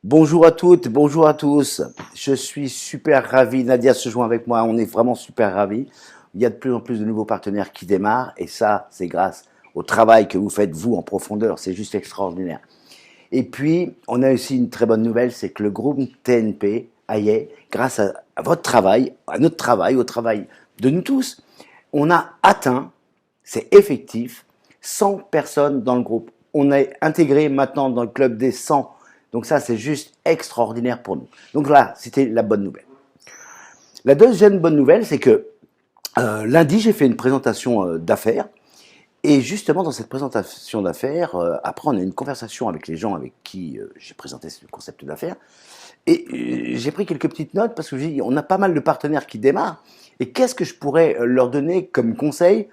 Bonjour à toutes, bonjour à tous. Je suis super ravi. Nadia se joint avec moi. On est vraiment super ravis. Il y a de plus en plus de nouveaux partenaires qui démarrent et ça, c'est grâce au travail que vous faites, vous, en profondeur. C'est juste extraordinaire. Et puis, on a aussi une très bonne nouvelle, c'est que le groupe TNP, Aïe, grâce à votre travail, à notre travail, au travail de nous tous, on a atteint, c'est effectif, 100 personnes dans le groupe. On est intégré maintenant dans le club des 100. Donc ça, c'est juste extraordinaire pour nous. Donc là, c'était la bonne nouvelle. La deuxième bonne nouvelle, c'est que lundi, j'ai fait une présentation d'affaires. Et justement, dans cette présentation d'affaires, après, on a eu une conversation avec les gens avec qui j'ai présenté ce concept d'affaires. Et j'ai pris quelques petites notes parce que j'ai dit, on a pas mal de partenaires qui démarrent. Et qu'est-ce que je pourrais leur donner comme conseil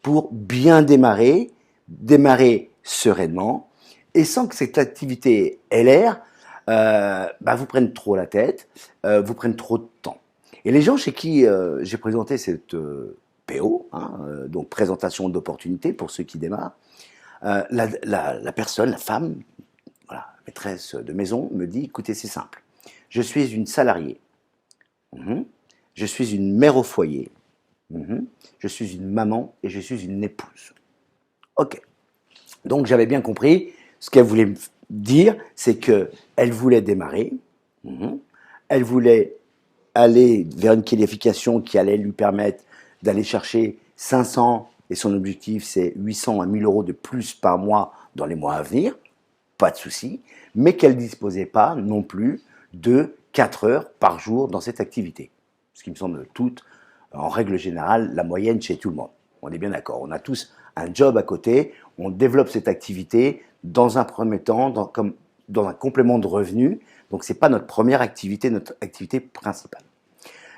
pour bien démarrer, démarrer sereinement, et sans que cette activité LR vous prenne trop la tête, vous prenne trop de temps. Et les gens chez qui j'ai présenté cette PO, donc présentation d'opportunité pour ceux qui démarrent, la personne, la femme, voilà, maîtresse de maison, me dit, écoutez, c'est simple. Je suis une salariée. Je suis une mère au foyer. Je suis une maman et je suis une épouse. Ok. Donc j'avais bien compris. Ce qu'elle voulait me dire, c'est qu'elle voulait démarrer. Elle voulait aller vers une qualification qui allait lui permettre d'aller chercher 500, et son objectif c'est 800 à 1000 euros de plus par mois dans les mois à venir, pas de souci, mais qu'elle ne disposait pas non plus de 4 heures par jour dans cette activité. Ce qui me semble toute, en règle générale, la moyenne chez tout le monde. On est bien d'accord, on a tous un job à côté, on développe cette activité dans un premier temps, comme dans un complément de revenu, donc ce n'est pas notre première activité, notre activité principale.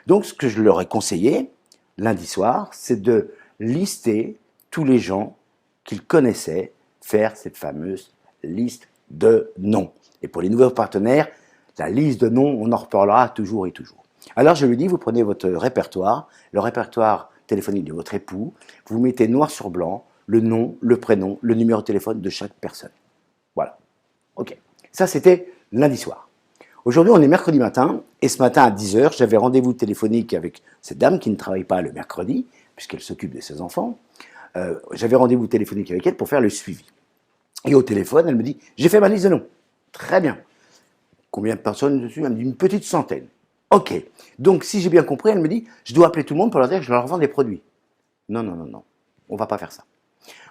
Donc ce que je leur ai conseillé lundi soir, c'est de lister tous les gens qu'ils connaissaient, faire cette fameuse liste de noms. Et pour les nouveaux partenaires, la liste de noms, on en reparlera toujours et toujours. Alors je lui dis, vous prenez votre répertoire, le répertoire téléphonique de votre époux, vous mettez noir sur blanc le nom, le prénom, le numéro de téléphone de chaque personne. Voilà. Ok. Ça, c'était lundi soir. Aujourd'hui, on est mercredi matin, et ce matin à 10h, j'avais rendez-vous téléphonique avec cette dame qui ne travaille pas le mercredi, puisqu'elle s'occupe de ses enfants. J'avais rendez-vous téléphonique avec elle pour faire le suivi. Et au téléphone, elle me dit, j'ai fait ma liste de noms. Très bien. Combien de personnes dessus? Elle me dit une petite centaine. Ok. Donc, si j'ai bien compris, elle me dit, je dois appeler tout le monde pour leur dire que je leur vends des produits. Non, non, non, non. On ne va pas faire ça.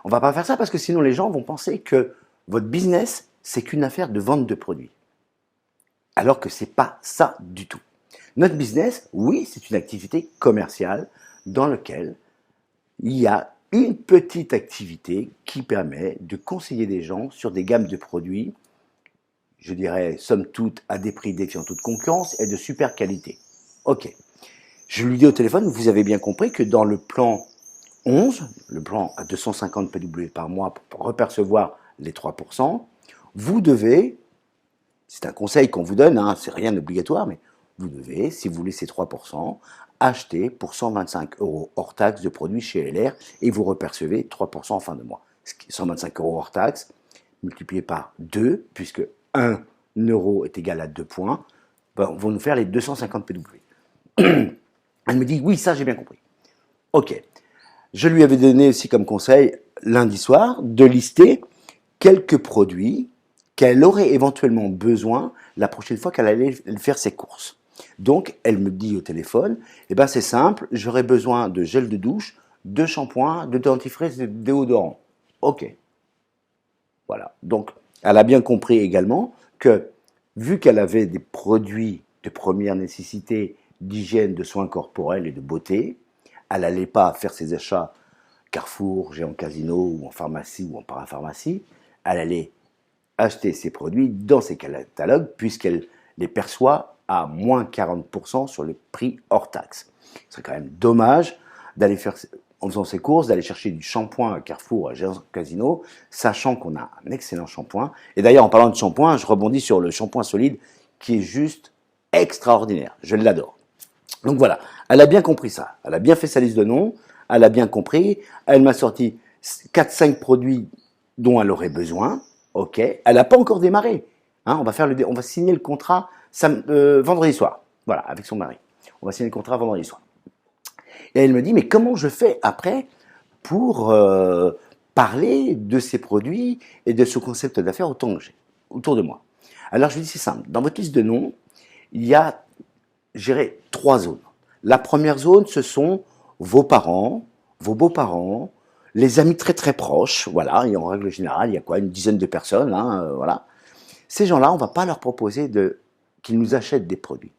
On ne va pas faire ça parce que sinon les gens vont penser que votre business, c'est qu'une affaire de vente de produits. Alors que ce n'est pas ça du tout. Notre business, oui, c'est une activité commerciale dans laquelle il y a une petite activité qui permet de conseiller des gens sur des gammes de produits, je dirais, somme toute, à des prix défiant toute concurrence et de super qualité. Ok. Je lui dis au téléphone, vous avez bien compris que dans le plan 11, le plan à 250 PW par mois pour repercevoir les 3%, vous devez, c'est un conseil qu'on vous donne, c'est rien d'obligatoire, mais vous devez, si vous voulez ces 3%, acheter pour 125 € hors taxe de produits chez LR et vous repercevez 3% en fin de mois. 125 € hors taxe, multiplié par 2, puisque 1 euro est égal à 2 points, vont nous faire les 250 PW. Elle me dit, oui, ça j'ai bien compris. Ok. Je lui avais donné aussi comme conseil, lundi soir, de lister quelques produits qu'elle aurait éventuellement besoin la prochaine fois qu'elle allait faire ses courses. Donc, elle me dit au téléphone, c'est simple, j'aurais besoin de gel de douche, de shampoing, de dentifrice et de déodorant. Ok. Voilà. Donc, elle a bien compris également que, vu qu'elle avait des produits de première nécessité d'hygiène, de soins corporels et de beauté, elle n'allait pas faire ses achats Carrefour, Géant Casino ou en pharmacie ou en parapharmacie. Elle allait acheter ses produits dans ses catalogues puisqu'elle les perçoit à moins 40% sur le prix hors taxe. Ce serait quand même dommage d'aller faire, en faisant ses courses, d'aller chercher du shampoing à Carrefour, à Géant Casino, sachant qu'on a un excellent shampoing. Et d'ailleurs, en parlant de shampoing, je rebondis sur le shampoing solide qui est juste extraordinaire. Je l'adore. Donc voilà, elle a bien compris ça. Elle a bien fait sa liste de noms, elle a bien compris. Elle m'a sorti 4-5 produits dont elle aurait besoin. Ok, elle n'a pas encore démarré. Hein, on va signer le contrat vendredi soir. Voilà, avec son mari. On va signer le contrat vendredi soir. Et elle me dit, mais comment je fais après pour parler de ces produits et de ce concept d'affaires autant que j'ai autour de moi? Alors je lui dis, c'est simple. Dans votre liste de noms, il y a, je dirais, 3 zones. La première zone, ce sont vos parents, vos beaux-parents, les amis très très proches, voilà, et en règle générale, il y a quoi, une dizaine de personnes, hein, voilà. Ces gens-là, on ne va pas leur proposer qu'ils nous achètent des produits.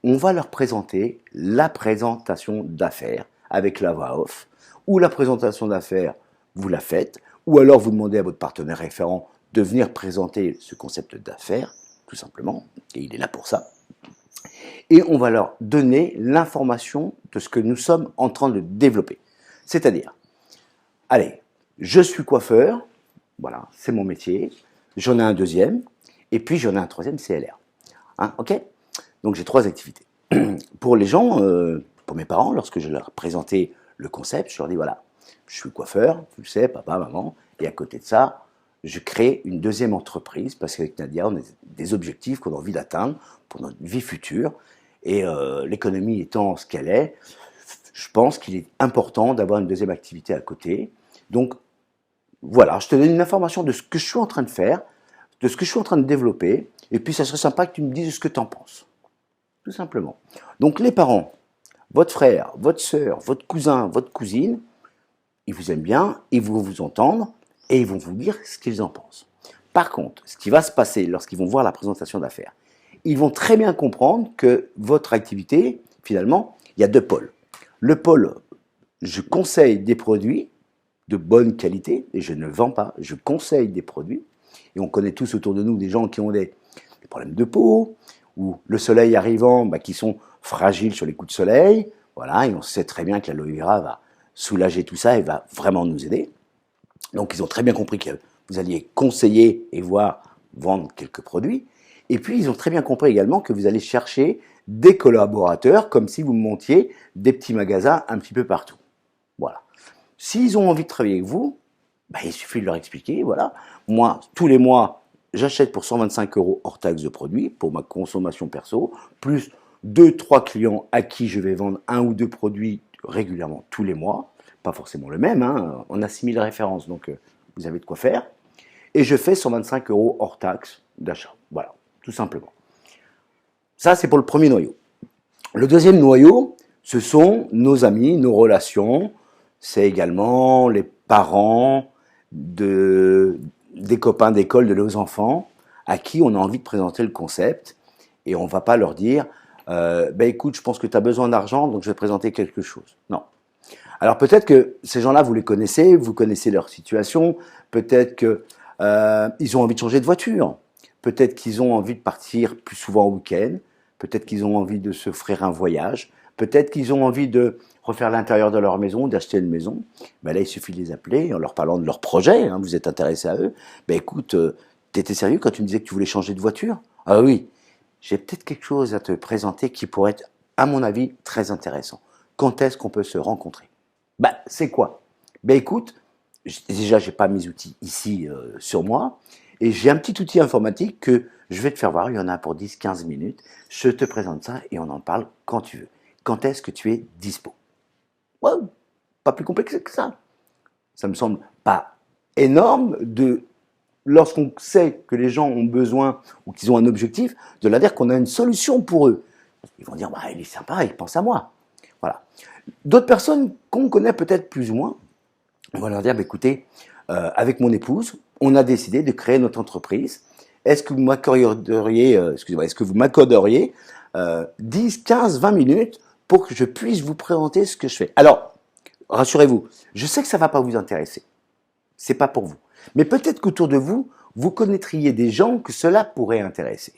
On va leur présenter la présentation d'affaires avec la voix off, ou la présentation d'affaires, vous la faites, ou alors vous demandez à votre partenaire référent de venir présenter ce concept d'affaires, tout simplement, et il est là pour ça. Et on va leur donner l'information de ce que nous sommes en train de développer. C'est-à-dire, allez, je suis coiffeur, voilà, c'est mon métier, j'en ai un deuxième, et puis j'en ai un troisième CLR. Hein, ok? Donc j'ai 3 activités. Pour les gens, pour mes parents, lorsque je leur présentais le concept, je leur dis voilà, je suis coiffeur, tu le sais, papa, maman, et à côté de ça, je crée une deuxième entreprise parce qu'avec Nadia, on a des objectifs qu'on a envie d'atteindre pour notre vie future. Et l'économie étant ce qu'elle est, je pense qu'il est important d'avoir une deuxième activité à côté. Donc voilà, je te donne une information de ce que je suis en train de faire, de ce que je suis en train de développer, et puis ça serait sympa que tu me dises ce que tu en penses. Tout simplement. Donc les parents, votre frère, votre sœur, votre cousin, votre cousine, ils vous aiment bien, ils vont vous entendre et ils vont vous dire ce qu'ils en pensent. Par contre, ce qui va se passer lorsqu'ils vont voir la présentation d'affaires, ils vont très bien comprendre que votre activité, finalement, il y a 2 pôles. Le pôle, je conseille des produits de bonne qualité et je ne vends pas, je conseille des produits. Et on connaît tous autour de nous des gens qui ont des problèmes de peau, ou le soleil arrivant, qui sont fragiles sur les coups de soleil. Voilà, et on sait très bien que l'aloe vera va soulager tout ça et va vraiment nous aider. Donc ils ont très bien compris que vous alliez conseiller et voir vendre quelques produits. Et puis ils ont très bien compris également que vous allez chercher des collaborateurs comme si vous montiez des petits magasins un petit peu partout. Voilà. S'ils ont envie de travailler avec vous, il suffit de leur expliquer, voilà. Moi, tous les mois, j'achète pour 125 € hors taxe de produits pour ma consommation perso, plus 2-3 clients à qui je vais vendre 1 ou 2 produits régulièrement tous les mois. Pas forcément le même, hein. On a 6000 références, donc vous avez de quoi faire. Et je fais 125 € hors taxe d'achat. Voilà, tout simplement. Ça, c'est pour le premier noyau. Le deuxième noyau, ce sont nos amis, nos relations. C'est également les parents des copains d'école de nos enfants à qui on a envie de présenter le concept. Et on ne va pas leur dire écoute, je pense que tu as besoin d'argent, donc je vais te présenter quelque chose. Non. Alors peut-être que ces gens-là, vous les connaissez, vous connaissez leur situation, peut-être qu'ils ont envie de changer de voiture, peut-être qu'ils ont envie de partir plus souvent au week-end, peut-être qu'ils ont envie de s'offrir un voyage, peut-être qu'ils ont envie de refaire l'intérieur de leur maison, d'acheter une maison. Là, il suffit de les appeler en leur parlant de leur projet, hein, vous êtes intéressé à eux. Écoute, t'étais sérieux quand tu me disais que tu voulais changer de voiture? Ah oui, j'ai peut-être quelque chose à te présenter qui pourrait être, à mon avis, très intéressant. Quand est-ce qu'on peut se rencontrer? C'est quoi? Écoute, déjà, j'ai pas mes outils ici sur moi, et j'ai un petit outil informatique que je vais te faire voir, il y en a pour 10-15 minutes. Je te présente ça et on en parle quand tu veux. Quand est-ce que tu es dispo? Ouais, pas plus complexe que ça. Ça me semble pas énorme lorsqu'on sait que les gens ont besoin ou qu'ils ont un objectif, de leur dire qu'on a une solution pour eux. Ils vont dire, il est sympa, il pense à moi. Voilà. D'autres personnes qu'on connaît peut-être plus ou moins, on va leur dire, écoutez, avec mon épouse, on a décidé de créer notre entreprise. Est-ce que vous m'accorderiez, est-ce que vous m'accorderiez 10, 15, 20 minutes pour que je puisse vous présenter ce que je fais? Alors, rassurez-vous, je sais que ça ne va pas vous intéresser. C'est pas pour vous. Mais peut-être qu'autour de vous, vous connaîtriez des gens que cela pourrait intéresser.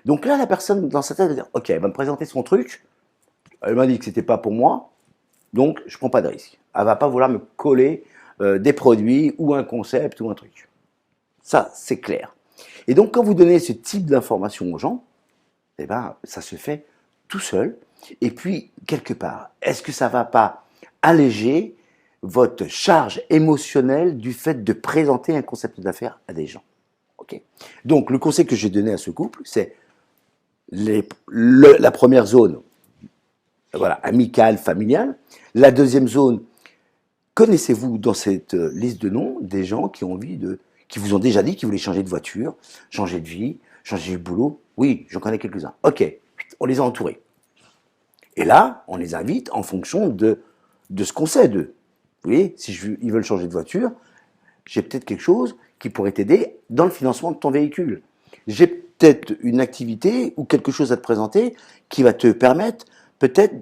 Donc là, la personne dans sa tête va dire, ok, elle va me présenter son truc. Elle m'a dit que c'était pas pour moi, donc je prends pas de risque. Elle va pas vouloir me coller des produits ou un concept ou un truc. Ça, c'est clair. Et donc, quand vous donnez ce type d'information aux gens, ça se fait tout seul. Et puis, quelque part, est-ce que ça va pas alléger votre charge émotionnelle du fait de présenter un concept d'affaires à des gens? Ok. Donc, le conseil que j'ai donné à ce couple, c'est la première zone, voilà, amicale, familiale. La deuxième zone, connaissez-vous dans cette liste de noms des gens qui ont envie qui vous ont déjà dit qu'ils voulaient changer de voiture, changer de vie, changer de boulot? Oui, j'en connais quelques-uns. Ok, on les a entourés. Et là, on les invite en fonction de ce qu'on sait d'eux. Vous voyez, si ils veulent changer de voiture, j'ai peut-être quelque chose qui pourrait t'aider dans le financement de ton véhicule. J'ai peut-être une activité ou quelque chose à te présenter qui va te permettre peut-être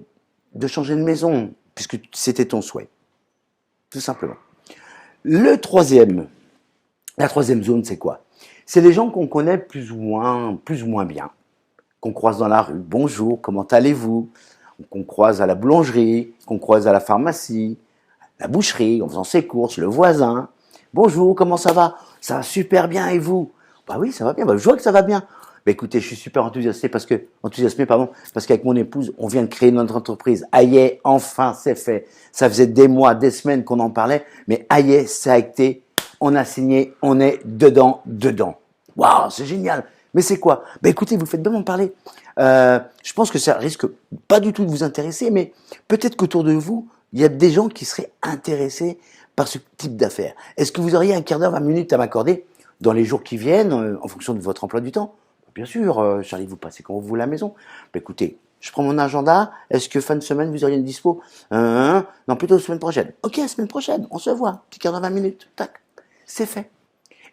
de changer de maison, puisque c'était ton souhait. Tout simplement. La troisième zone, c'est quoi? C'est les gens qu'on connaît plus ou moins bien, qu'on croise dans la rue. Bonjour, comment allez-vous? Qu'on croise à la boulangerie, qu'on croise à la pharmacie, la boucherie, en faisant ses courses, le voisin. Bonjour, comment ça va? Ça va super bien, et vous? Bah oui, ça va bien, bah, je vois que ça va bien. Bah écoutez, je suis super enthousiasmé parce qu'avec mon épouse, on vient de créer notre entreprise. Aïe, enfin, c'est fait. Ça faisait des mois, des semaines qu'on en parlait, mais aïe, ça a été, on a signé, on est dedans. Waouh, c'est génial. Mais c'est quoi? Bah écoutez, vous faites bien m'en parler. Je pense que ça risque pas du tout de vous intéresser, mais peut-être qu'autour de vous, il y a des gens qui seraient intéressés par ce type d'affaires. Est-ce que vous auriez un quart d'heure, 20 minutes à m'accorder dans les jours qui viennent, en fonction de votre emploi du temps? Bien sûr, Charlie, vous passez quand vous voulez à la maison. Bah écoutez, je prends mon agenda. Est-ce que fin de semaine, vous auriez une dispo? Non, plutôt semaine prochaine. Ok, semaine prochaine, on se voit. Petit quart d'heure, 20 minutes. Tac, c'est fait.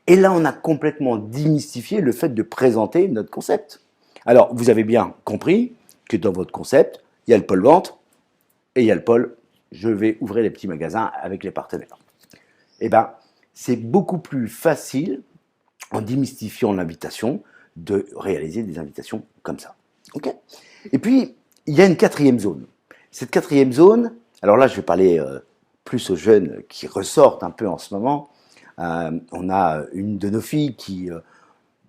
Et là, on a complètement démystifié le fait de présenter notre concept. Alors, vous avez bien compris que dans votre concept, il y a le pôle vente et il y a le pôle je vais ouvrir les petits magasins avec les partenaires. Eh bien, c'est beaucoup plus facile, en démystifiant l'invitation, de réaliser des invitations comme ça. Ok? Et puis, il y a une quatrième zone. Cette quatrième zone, alors là, je vais parler plus aux jeunes qui ressortent un peu en ce moment. On a une de nos filles qui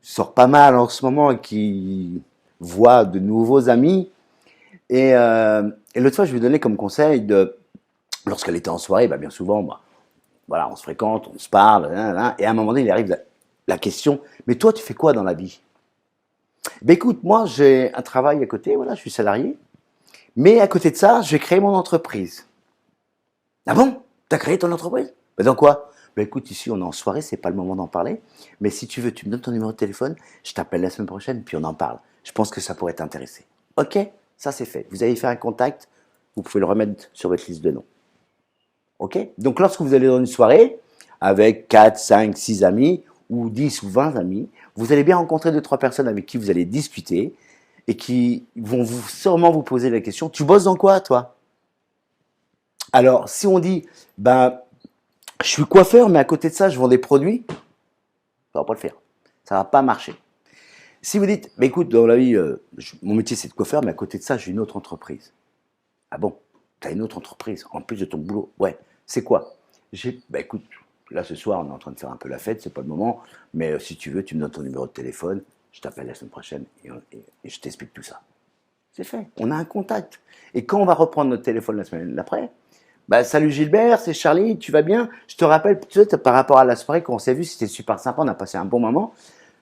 sort pas mal en ce moment et qui voit de nouveaux amis. Et l'autre fois, je lui donnais comme conseil lorsqu'elle était en soirée, bien souvent, voilà, on se fréquente, on se parle, et à un moment donné, il arrive la question, mais toi, tu fais quoi dans la vie? Écoute, moi, j'ai un travail à côté, voilà, je suis salarié, mais à côté de ça, j'ai créé mon entreprise. Ah bon? T'as créé ton entreprise? Dans quoi? Écoute, ici, on est en soirée, c'est pas le moment d'en parler, mais si tu veux, tu me donnes ton numéro de téléphone, je t'appelle la semaine prochaine, puis on en parle. Je pense que ça pourrait t'intéresser. Ok? Ça, c'est fait. Vous avez fait un contact, vous pouvez le remettre sur votre liste de noms. Ok? Donc, lorsque vous allez dans une soirée avec 4, 5, 6 amis, ou 10 ou 20 amis, vous allez bien rencontrer 2-3 personnes avec qui vous allez discuter et qui vont sûrement vous poser la question, tu bosses dans quoi, toi? Alors, si on dit, je suis coiffeur, mais à côté de ça, je vends des produits, ça va pas le faire. Ça va pas marcher. Si vous dites, écoute, dans la vie, mon métier c'est de coiffeur, mais à côté de ça, j'ai une autre entreprise. Ah bon? Tu as une autre entreprise, en plus de ton boulot? Ouais. C'est quoi? Écoute, là ce soir, on est en train de faire un peu la fête, c'est pas le moment, mais si tu veux, tu me donnes ton numéro de téléphone, je t'appelle la semaine prochaine et je t'explique tout ça. C'est fait. On a un contact. Et quand on va reprendre notre téléphone la semaine d'après, salut Gilbert, c'est Charlie, tu vas bien? Je te rappelle, par rapport à la soirée qu'on s'est vu, c'était super sympa, on a passé un bon moment.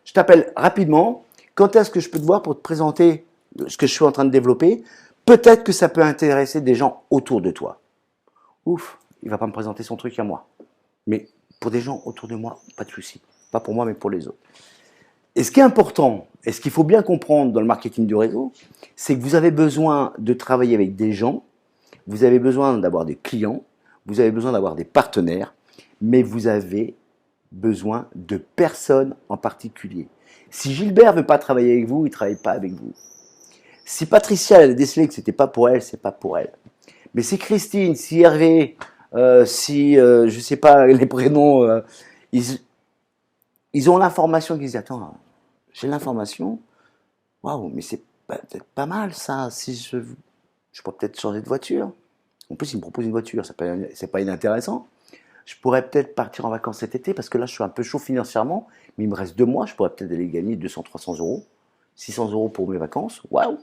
Je t'appelle rapidement. Quand est-ce que je peux te voir pour te présenter ce que je suis en train de développer? Peut-être que ça peut intéresser des gens autour de toi. Ouf, il va pas me présenter son truc à moi. Mais pour des gens autour de moi, pas de souci. Pas pour moi, mais pour les autres. Et ce qui est important, et ce qu'il faut bien comprendre dans le marketing du réseau, c'est que vous avez besoin de travailler avec des gens, vous avez besoin d'avoir des clients, vous avez besoin d'avoir des partenaires, mais vous avez besoin de personnes en particulier. Si Gilbert ne veut pas travailler avec vous, il ne travaille pas avec vous. Si Patricia a décidé que ce n'était pas pour elle, c'est pas pour elle. Mais si Christine, si Hervé, je ne sais pas les prénoms, ils ont l'information qu'ils disent, attends, j'ai l'information, waouh, mais c'est peut-être pas mal ça, si je pourrais peut-être changer de voiture. En plus, ils me proposent une voiture, c'est pas inintéressant. Je pourrais peut-être partir en vacances cet été, parce que là, je suis un peu chaud financièrement, mais il me reste 2 mois, je pourrais peut-être aller gagner 200, 300 euros, 600 euros pour mes vacances, waouh,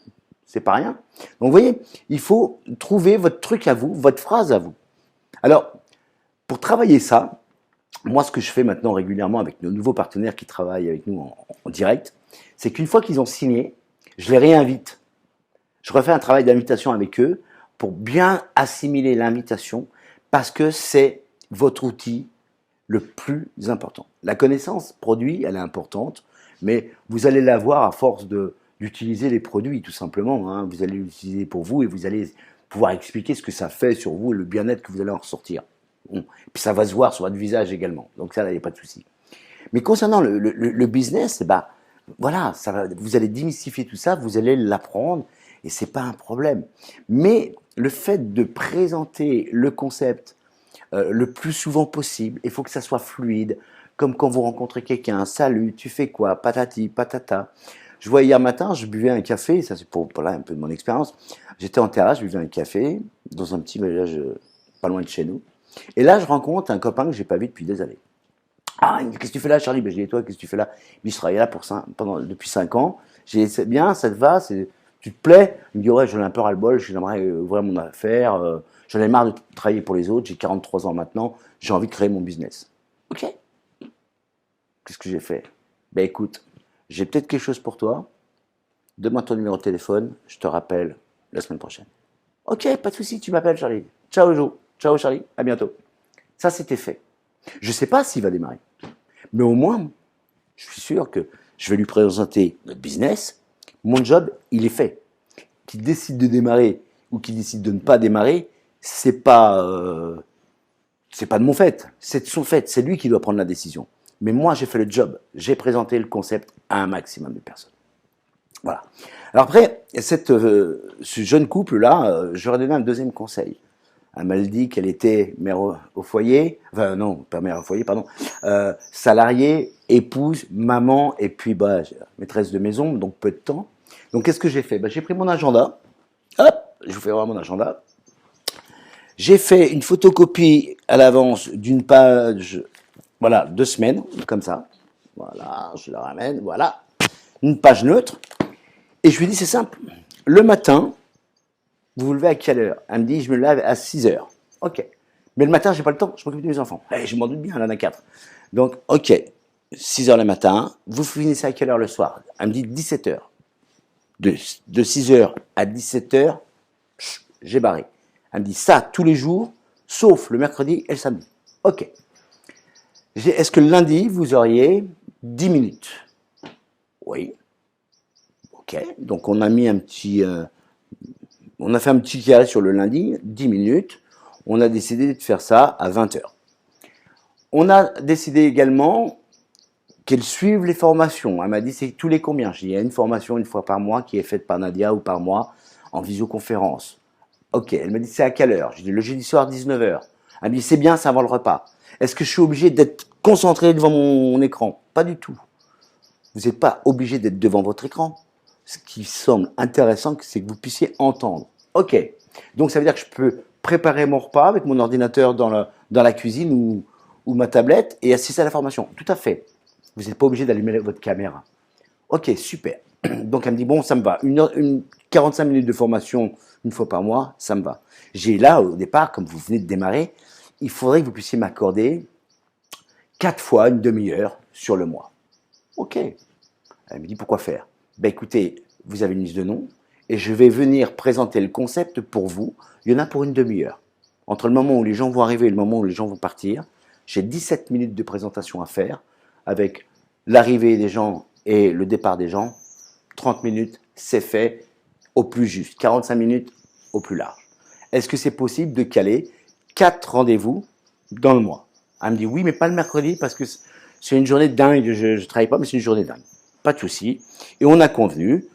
c'est pas rien. Donc, vous voyez, il faut trouver votre truc à vous, votre phrase à vous. Alors, pour travailler ça, moi, ce que je fais maintenant régulièrement avec nos nouveaux partenaires qui travaillent avec nous en direct, c'est qu'une fois qu'ils ont signé, je les réinvite. Je refais un travail d'invitation avec eux pour bien assimiler l'invitation parce que c'est votre outil le plus important. La connaissance produit, elle est importante, mais vous allez l'avoir à force d'utiliser les produits, tout simplement. Hein. Vous allez l'utiliser pour vous et vous allez pouvoir expliquer ce que ça fait sur vous et le bien-être que vous allez en ressortir. Bon. Puis ça va se voir sur votre visage également. Donc ça, il n'y a pas de souci. Mais concernant le business, bah, voilà, vous allez démystifier tout ça, vous allez l'apprendre et c'est pas un problème. Mais le fait de présenter le concept le plus souvent possible, il faut que ça soit fluide, comme quand vous rencontrez quelqu'un, salut, tu fais quoi, patati, patata. Je vois hier matin, je buvais un café, ça c'est pour là un peu de mon expérience. J'étais en terrasse, je buvais un café dans un petit village pas loin de chez nous. Et là, je rencontre un copain que j'ai pas vu depuis des années. Ah, qu'est-ce que tu fais là, Charlie? Ben, je dis, et toi, qu'est-ce que tu fais là? Il je travaillais là depuis 5 ans. J'ai dit, c'est bien, ça te va, tu te plais? Il me dit, ouais, j'en ai un peu ras-le-bol, j'aimerais ouvrir mon affaire, j'en ai marre de travailler pour les autres, j'ai 43 ans maintenant, j'ai envie de créer mon business. Ok. Qu'est-ce que j'ai fait? Ben écoute, j'ai peut-être quelque chose pour toi, donne-moi ton numéro de téléphone, je te rappelle la semaine prochaine. Ok, pas de souci, tu m'appelles, Charlie. Ciao, Joe. Ciao, Charlie, à bientôt. Ça, c'était fait. Je ne sais pas s'il va démarrer. Mais au moins, je suis sûr que je vais lui présenter notre business. Mon job, il est fait. Qu'il décide de démarrer ou qu'il décide de ne pas démarrer, c'est pas de mon fait. C'est de son fait. C'est lui qui doit prendre la décision. Mais moi, j'ai fait le job. J'ai présenté le concept à un maximum de personnes. Voilà. Alors après, ce jeune couple-là, je leur ai donné un deuxième conseil. Elle m'a dit qu'elle était mère au foyer, enfin non, pas mère au foyer, pardon, salariée, épouse, maman, et puis bah, maîtresse de maison, donc peu de temps. Donc qu'est-ce que j'ai fait? Bah, j'ai pris mon agenda, hop, je vous fais voir mon agenda. J'ai fait une photocopie à l'avance d'une page, voilà, 2 semaines, comme ça. Voilà, je la ramène, voilà. Une page neutre. Et je lui dis, c'est simple. Le matin, vous vous levez à quelle heure? Elle me dit, je me lève à 6 heures. Ok. Mais le matin, j'ai pas le temps, je m'occupe de mes enfants. Je m'en doute bien, elle en a 4. Donc, ok. 6 heures le matin. Vous finissez à quelle heure le soir? Elle me dit 17 heures. De 6 heures à 17 heures, j'ai barré. Elle me dit ça tous les jours, sauf le mercredi et le samedi. Ok. Est-ce que le lundi, vous auriez 10 minutes? Oui. Ok. Donc, on a mis on a fait un petit carré sur le lundi, 10 minutes. On a décidé de faire ça à 20 heures. On a décidé également qu'elle suive les formations. Elle m'a dit, c'est tous les combien? J'ai dit, il y a une formation une fois par mois qui est faite par Nadia ou par moi en visioconférence. Ok, elle m'a dit, c'est à quelle heure? J'ai dit, le jeudi soir, 19 heures. Elle m'a dit, c'est bien, c'est avant le repas. Est-ce que je suis obligé d'être concentré devant mon écran? Pas du tout. Vous n'êtes pas obligé d'être devant votre écran. Ce qui semble intéressant, c'est que vous puissiez entendre. Ok, donc ça veut dire que je peux préparer mon repas avec mon ordinateur dans la cuisine ou ma tablette et assister à la formation. Tout à fait. Vous n'êtes pas obligé d'allumer votre caméra. Ok, super. Donc elle me dit, bon, ça me va. 45 minutes de formation une fois par mois, ça me va. J'ai là, au départ, comme vous venez de démarrer, il faudrait que vous puissiez m'accorder 4 fois une demi-heure sur le mois. Ok. Elle me dit, pourquoi faire? Ben écoutez, vous avez une liste de noms et je vais venir présenter le concept pour vous. Il y en a pour une demi-heure. Entre le moment où les gens vont arriver et le moment où les gens vont partir, j'ai 17 minutes de présentation à faire avec l'arrivée des gens et le départ des gens. 30 minutes, c'est fait au plus juste. 45 minutes au plus large. Est-ce que c'est possible de caler 4 rendez-vous dans le mois? Elle me dit oui, mais pas le mercredi parce que c'est une journée dingue. Je ne travaille pas, mais c'est une journée dingue. Pas de souci. Et on a convenu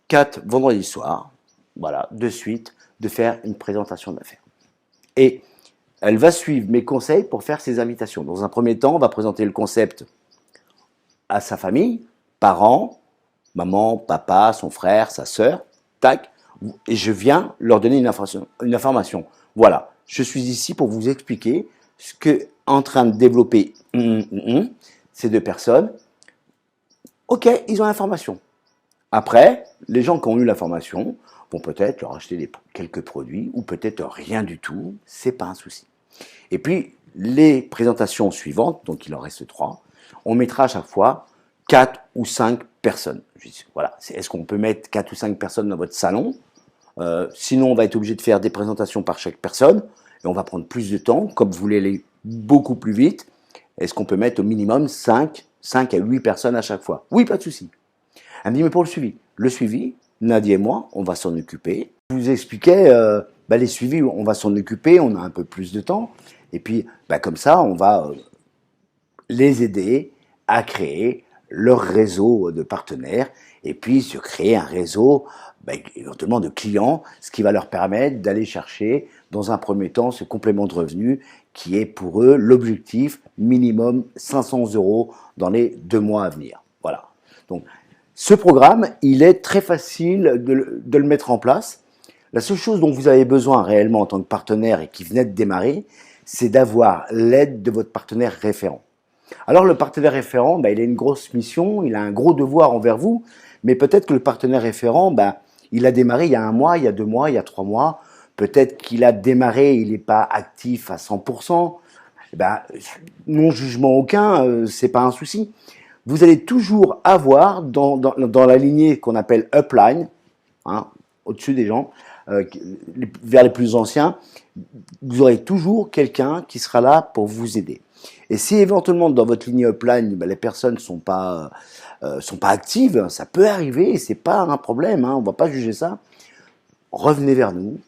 4 vendredis soirs, voilà, de suite, de faire une présentation d'affaires. Et elle va suivre mes conseils pour faire ses invitations. Dans un premier temps, on va présenter le concept à sa famille, parents, maman, papa, son frère, sa sœur, tac, et je viens leur donner une information. Voilà, je suis ici pour vous expliquer ce que en train de développer ces 2 personnes. Ok, ils ont l'information. Après, les gens qui ont eu l'information vont peut-être leur acheter quelques produits ou peut-être rien du tout, c'est pas un souci. Et puis, les présentations suivantes, donc il en reste 3, on mettra à chaque fois 4 ou 5 personnes. Voilà. Est-ce qu'on peut mettre 4 ou 5 personnes dans votre salon? Sinon, on va être obligé de faire des présentations par chaque personne et on va prendre plus de temps. Comme vous voulez aller beaucoup plus vite, est-ce qu'on peut mettre au minimum 5 à 8 personnes à chaque fois? Oui, pas de souci. Elle me dit, mais pour le suivi. Le suivi, Nadia et moi, on va s'en occuper. Je vous expliquais, les suivis, on va s'en occuper, on a un peu plus de temps. Et puis, comme ça, on va les aider à créer leur réseau de partenaires et puis se créer un réseau éventuellement de clients, ce qui va leur permettre d'aller chercher dans un premier temps ce complément de revenus qui est pour eux l'objectif minimum 500 € dans les 2 mois à venir. Voilà. Donc, ce programme, il est très facile de le mettre en place. La seule chose dont vous avez besoin réellement en tant que partenaire et qui venait de démarrer, c'est d'avoir l'aide de votre partenaire référent. Alors le partenaire référent, il a une grosse mission, il a un gros devoir envers vous, mais peut-être que le partenaire référent, il a démarré il y a 1 mois, il y a 2 mois, il y a 3 mois, peut-être qu'il a démarré, il n'est pas actif à 100%, non jugement aucun, c'est pas un souci. Vous allez toujours avoir dans la lignée qu'on appelle upline, au-dessus des gens, vers les plus anciens, vous aurez toujours quelqu'un qui sera là pour vous aider. Et si éventuellement dans votre lignée upline, les personnes sont pas actives, ça peut arriver, c'est pas un problème, on va pas juger ça. Revenez vers nous,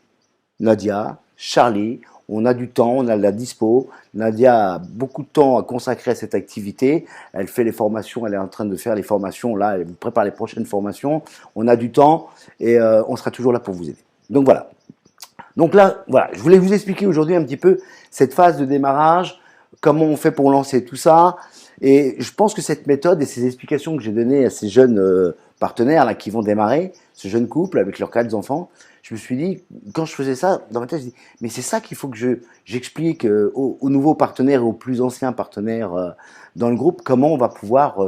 Nadia, Charlie, on a du temps, on a de la dispo. Nadia a beaucoup de temps à consacrer à cette activité. Elle fait les formations, elle est en train de faire les formations. Là, elle vous prépare les prochaines formations. On a du temps et on sera toujours là pour vous aider. Donc voilà. Donc là, voilà, je voulais vous expliquer aujourd'hui un petit peu cette phase de démarrage, comment on fait pour lancer tout ça. Et je pense que cette méthode et ces explications que j'ai données à ces jeunes partenaires là qui vont démarrer, ce jeune couple avec leurs 4 enfants, je me suis dit, quand je faisais ça, dans ma tête, je dis, mais c'est ça qu'il faut que j'explique aux nouveaux partenaires et aux plus anciens partenaires dans le groupe, comment on va pouvoir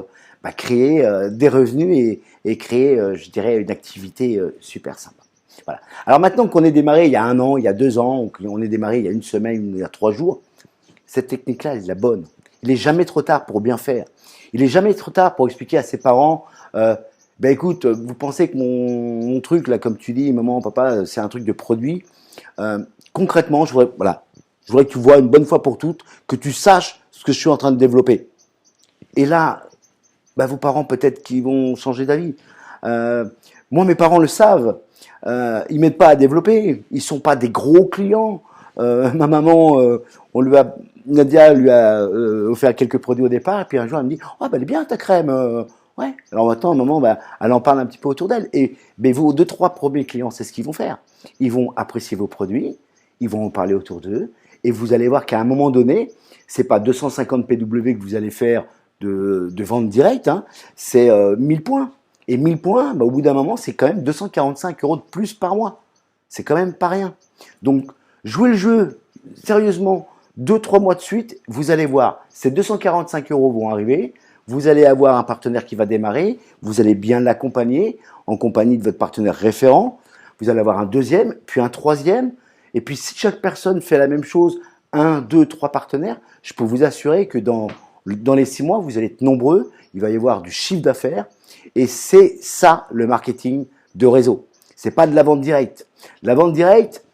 créer des revenus et créer, je dirais, une activité super sympa. Voilà. Alors maintenant qu'on est démarré il y a 1 an, il y a 2 ans, on est démarré il y a 1 semaine, il y a 3 jours, cette technique-là, elle est la bonne. Il n'est jamais trop tard pour bien faire. Il n'est jamais trop tard pour expliquer à ses parents, écoute, vous pensez que mon truc, là, comme tu dis, maman, papa, c'est un truc de produit. Concrètement, je voudrais que tu vois une bonne fois pour toutes, que tu saches ce que je suis en train de développer. Et là, vos parents, peut-être qu'ils vont changer d'avis. Moi, mes parents le savent. Ils m'aident pas à développer. Ils sont pas des gros clients. Ma maman, Nadia lui a offert quelques produits au départ, et puis un jour elle me dit, elle est bien ta crème. Ouais. Alors maintenant, maman, elle en parle un petit peu autour d'elle. Et vos 2-3 premiers clients, c'est ce qu'ils vont faire. Ils vont apprécier vos produits, ils vont en parler autour d'eux, et vous allez voir qu'à un moment donné, c'est pas 250 PW que vous allez faire de vente directe, c'est 1000 points. Et 1000 points, au bout d'un moment, c'est quand même 245 € de plus par mois. C'est quand même pas rien. Donc, jouez le jeu, sérieusement, 2-3 mois de suite, vous allez voir, ces 245 € vont arriver, vous allez avoir un partenaire qui va démarrer, vous allez bien l'accompagner, en compagnie de votre partenaire référent, vous allez avoir un deuxième, puis un troisième, et puis si chaque personne fait la même chose, 1, 2, 3 partenaires, je peux vous assurer que dans les 6 mois, vous allez être nombreux, il va y avoir du chiffre d'affaires, et c'est ça le marketing de réseau. C'est pas de la vente directe. La vente directe,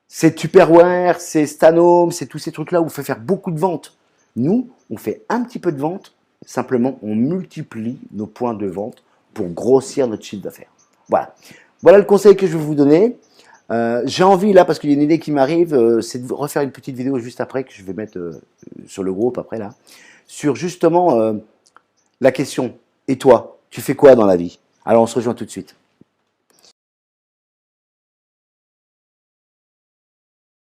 c'est Tupperware, c'est Stanome, c'est tous ces trucs-là où on fait faire beaucoup de ventes. Nous, on fait un petit peu de vente, simplement on multiplie nos points de vente pour grossir notre chiffre d'affaires. Voilà. Voilà le conseil que je vais vous donner. J'ai envie là, parce qu'il y a une idée qui m'arrive, c'est de refaire une petite vidéo juste après que je vais mettre sur le groupe après là, sur justement la question. Et toi, tu fais quoi dans la vie? Alors on se rejoint tout de suite.